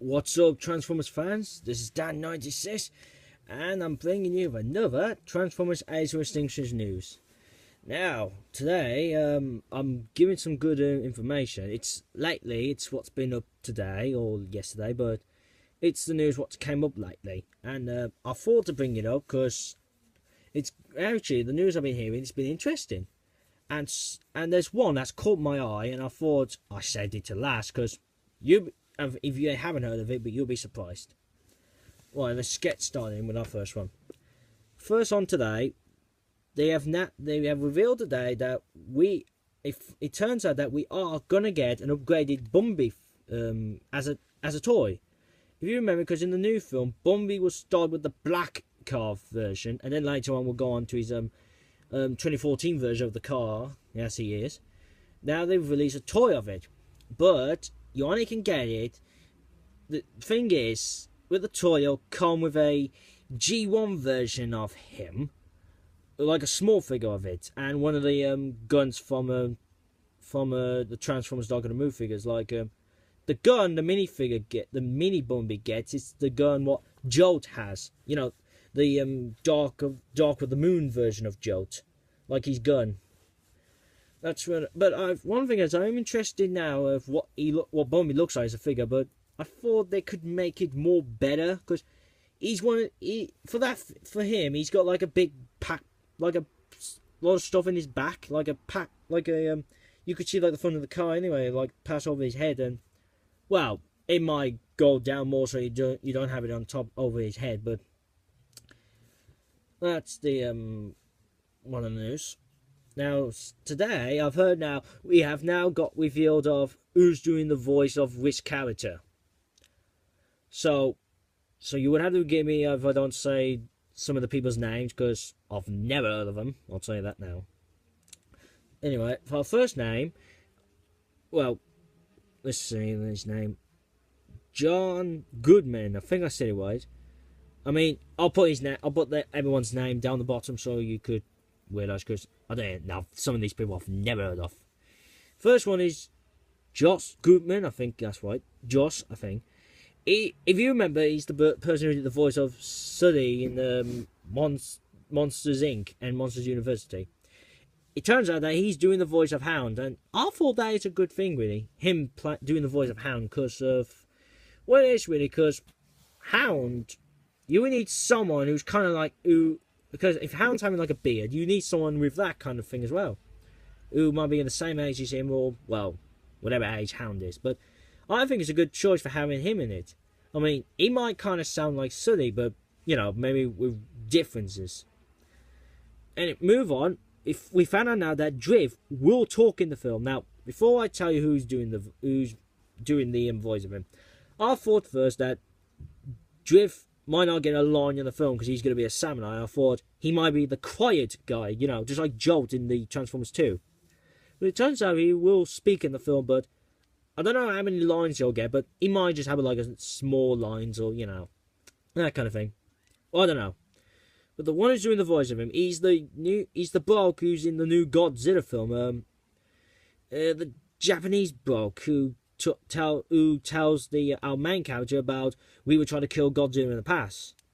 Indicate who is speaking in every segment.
Speaker 1: What's up, Transformers fans? This is Dan96, and I'm bringing you another Transformers Age of Extinction news. Now, today, I'm giving some good information. It's what's been up today or yesterday, but it's the news what came up lately. And I thought to bring it up because it's actually the news I've been hearing. It's been interesting, and there's one that's caught my eye, and I thought I saved it to last because if you haven't heard of it, but you'll be surprised. Well, let's get started with our first one. First on today, they have revealed today that it turns out that we are gonna get an upgraded Bumblebee as a toy. If you remember, because in the new film, Bumblebee was started with the black car version, and then later on we'll go on to his 2014 version of the car. Yes, he is. Now they've released a toy of it, but you only can get it. The thing is, with the toy, it'll come with a G1 version of him, like a small figure of it, and one of the guns from the Transformers Dark of the Moon figures, like the gun the mini Bumblebee gets. It's the gun what Jolt has. You know, the Dark of the Moon version of Jolt, like his gun. That's what. But one thing is, I'm interested now of what Bumblebee looks like as a figure. But I thought they could make it more better because for him, he's got like a big pack, like a lot of stuff in his back, like a pack, like a you could see like the front of the car anyway, like pass over his head, and well, it might go down more so you don't have it on top over his head. But that's the one of the news. Now, today, I've heard now, we have now got revealed of who's doing the voice of which character. So you would have to forgive me if I don't say some of the people's names, because I've never heard of them. I'll tell you that now. Anyway, for our first name, well, let's see his name. John Goodman. I think I said it right. I mean, I'll put everyone's name down the bottom so you could realize, because I don't know, some of these people I've never heard of. First one is Josh Goodman, I think that's right. Josh, I think. If you remember, he's the person who did the voice of Sully in Monsters Inc. and Monsters University. It turns out that he's doing the voice of Hound, and I thought that is a good thing, really. Him doing the voice of Hound, because of, well, it is really, because Hound, you need someone who's kind of like, because if Hound's having like a beard, you need someone with that kind of thing as well, who might be in the same age as him, or, well, whatever age Hound is. But I think it's a good choice for having him in it. I mean, he might kind of sound like Sully, but, you know, maybe with differences. And move on, if we found out now that Drift will talk in the film. Now, before I tell you who's doing the voice of him, I thought first that Drift might not get a line in the film because he's going to be a samurai. I thought he might be the quiet guy, you know, just like Jolt in the Transformers 2. But it turns out he will speak in the film, but I don't know how many lines he'll get, but he might just have like a small lines, or, you know, that kind of thing. Well, I don't know. But the one who's doing the voice of him, he's the bloke who's in the new Godzilla film. The Japanese bloke who tells our main character about we were trying to kill Godzilla in the past.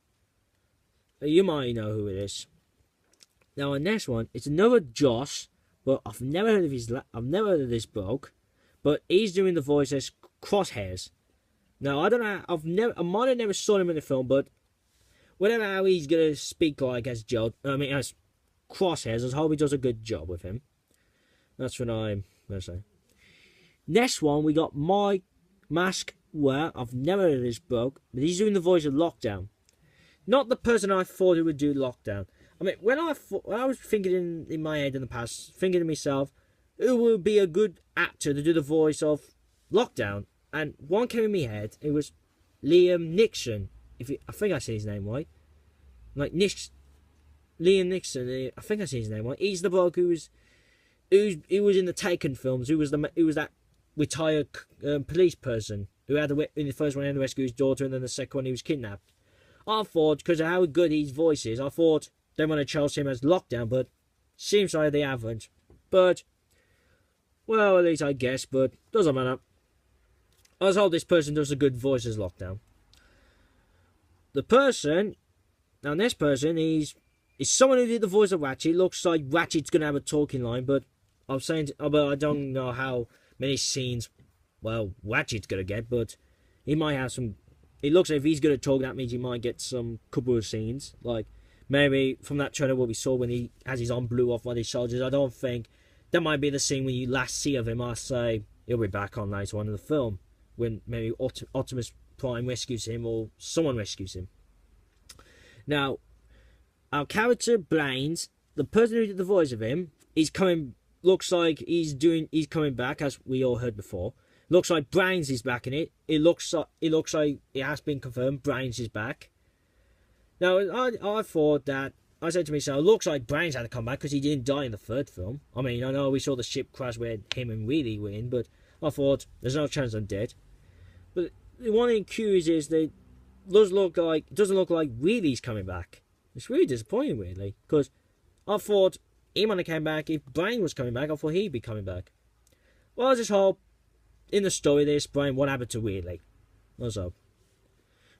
Speaker 1: You might know who it is. Now, the next one, it's another Josh, but I've never heard of this bloke, but he's doing the voice as Crosshairs. Now, I don't know, I might have never saw him in the film, but whatever how he's gonna speak like as as Crosshairs, I hope he does a good job with him. That's what I'm gonna say. Next one, we got Mike Maskware. I've never heard of this bloke, but he's doing the voice of Lockdown. Not the person I thought who would do Lockdown. I mean, when I was thinking in my head in the past, thinking to myself, who would be a good actor to do the voice of Lockdown? And one came in my head. It was Liam Neeson. I think I said his name right. Like Liam Neeson. I think I said his name right. He's the bloke who was in the Taken films. Who was that retired police person who had in the first one he had to rescue his daughter, and then the second one he was kidnapped. I thought, because of how good his voice is, I thought they want to choose him as Lockdown, but seems like they haven't. But, well, at least I guess, but doesn't matter. I hope this person does a good voice as Lockdown. The person, now this person is someone who did the voice of Ratchet. It looks like Ratchet's gonna have a talking line, but but I don't know how many scenes, well, Ratchet's gonna get, but he might have some. It looks like if he's gonna talk, that means he might get some couple of scenes, like maybe from that trailer what we saw when he has his arm blew off by these soldiers. I don't think that might be the scene when you last see of him. I say he'll be back on later on in the film when maybe Optimus Prime rescues him or someone rescues him. Now, our character Brains, the person who did the voice of him, is coming. Looks like he's coming back, as we all heard before. Looks like Brains is back in it. It looks like it has been confirmed. Brains is back. Now, I thought that, I said to myself, it looks like Brains had to come back because he didn't die in the third film. I mean, I know we saw the ship crash where him and Wheelie were in, but I thought there's no chance I'm dead. But the one thing curious is that it doesn't look like Wheelie's coming back. It's really disappointing, really, because I thought he might have came back. If Brain was coming back, I thought he'd be coming back. Well, I just hope in the story this Brain, what happened to Wheelie? Let's hope.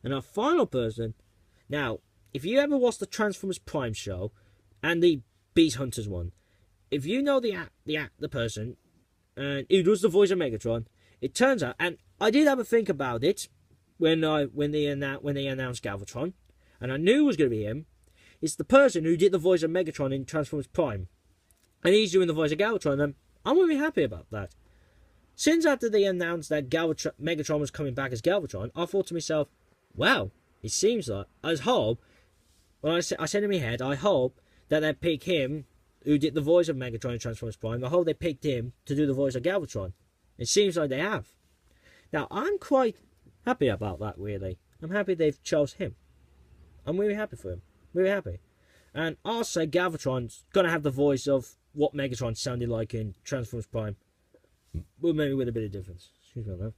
Speaker 1: And our final person. Now, if you ever watched the Transformers Prime show and the Beast Hunters one, if you know the person and who does the voice of Megatron, it turns out, and I did have a think about it when they announced Galvatron, and I knew it was going to be him. It's the person who did the voice of Megatron in Transformers Prime, and he's doing the voice of Galvatron, and I'm really happy about that. Since after they announced that Megatron was coming back as Galvatron, I thought to myself, wow, it seems like, I hope, when I said in my head, I hope that they pick him, who did the voice of Megatron in Transformers Prime, I hope they picked him to do the voice of Galvatron. It seems like they have. Now, I'm quite happy about that, really. I'm happy they've chose him. I'm really happy for him. Really happy. And I'll say Galvatron's going to have the voice of what Megatron sounded like in Transformers Prime. But maybe with a bit of difference. Excuse me on that.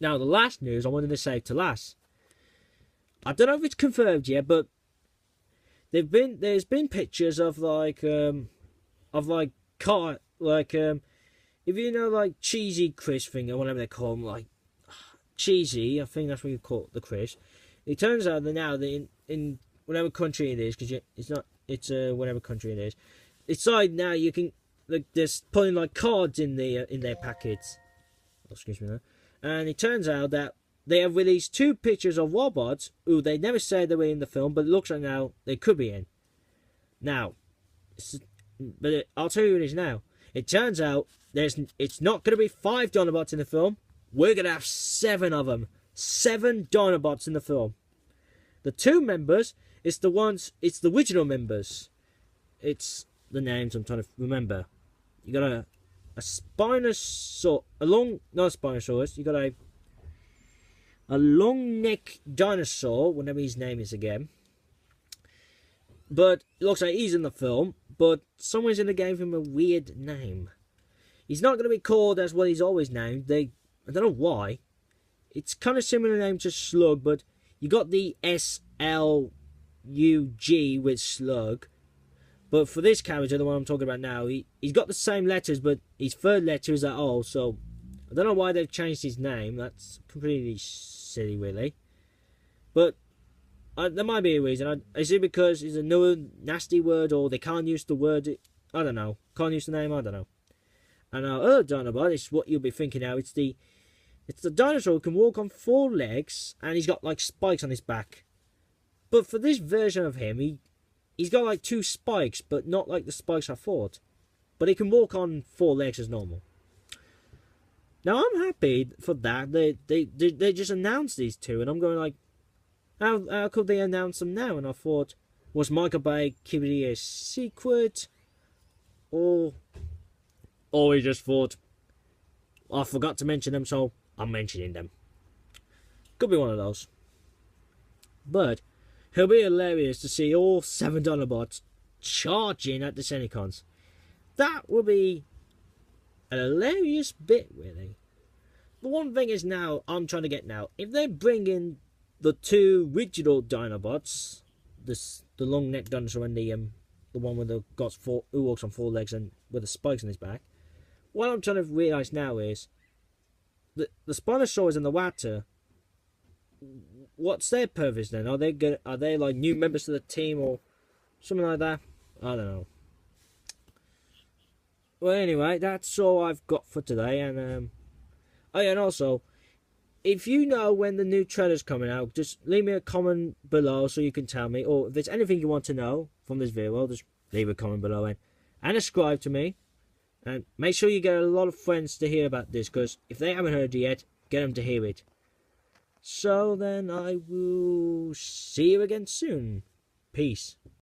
Speaker 1: Now, the last news I wanted to save to last. I don't know if it's confirmed yet, but there's been pictures of if you know, like cheesy crisp thing or whatever they call them, like cheesy, I think that's what you call it, the crisp. It turns out that now in whatever country it is, because it's whatever country it is, it's like now you can they're putting like cards in their packets. Oh, excuse me, now. And it turns out that they have released 2 pictures of robots who they never said they were in the film, but it looks like now they could be in. Now, I'll tell you what it is now. It turns out it's not going to be 5 Dinobots in the film. We're going to have 7 of them. 7 Dinobots in the film. The 2 members, it's the original members. It's the names I'm trying to remember. You got a Spinosaurus, not a Spinosaurus, you got a long neck dinosaur, whatever his name is again. But it looks like he's in the film, but someone's in the game gave him a weird name. He's not going to be called as what he's always named. I don't know why. It's kind of similar name to Slug, but you got the SLUG with Slug. But for this character, the one I'm talking about now, he's got the same letters, but his third letter is that O, so I don't know why they've changed his name. That's completely silly, really. But there might be a reason. Is it because it's a new nasty word, or they can't use the word? I don't know. Can't use the name? I don't know. And our other Dinobot is what you'll be thinking now. It's the dinosaur who can walk on 4 legs, and he's got like spikes on his back. But for this version of him, he's got like 2 spikes, but not like the spikes I thought. But he can walk on 4 legs as normal. Now I'm happy for that. They just announced these 2, and I'm going like, how could they announce them now? And I thought, was Michael Bay keeping it a secret, or he just thought, I forgot to mention them, so I'm mentioning them. Could be one of those. But it'll be hilarious to see all 7 Dinobots charging at the Decepticons. That will be a hilarious bit, really. The one thing is now, I'm trying to get now, if they bring in the 2 original Dinobots, the long neck dinosaur and the one with who walks on 4 legs and with the spikes on his back, what I'm trying to realise now is, the Spinosaurus and the Watter, what's their purpose then? Are they like new members to the team or something like that? I don't know. Well, anyway, that's all I've got for today, and oh yeah, and also, if you know when the new trailer's coming out, just leave me a comment below so you can tell me, or if there's anything you want to know from this video, just leave a comment below and subscribe to me, and make sure you get a lot of friends to hear about this, because if they haven't heard it yet, get them to hear it. So then I will see you again soon. Peace.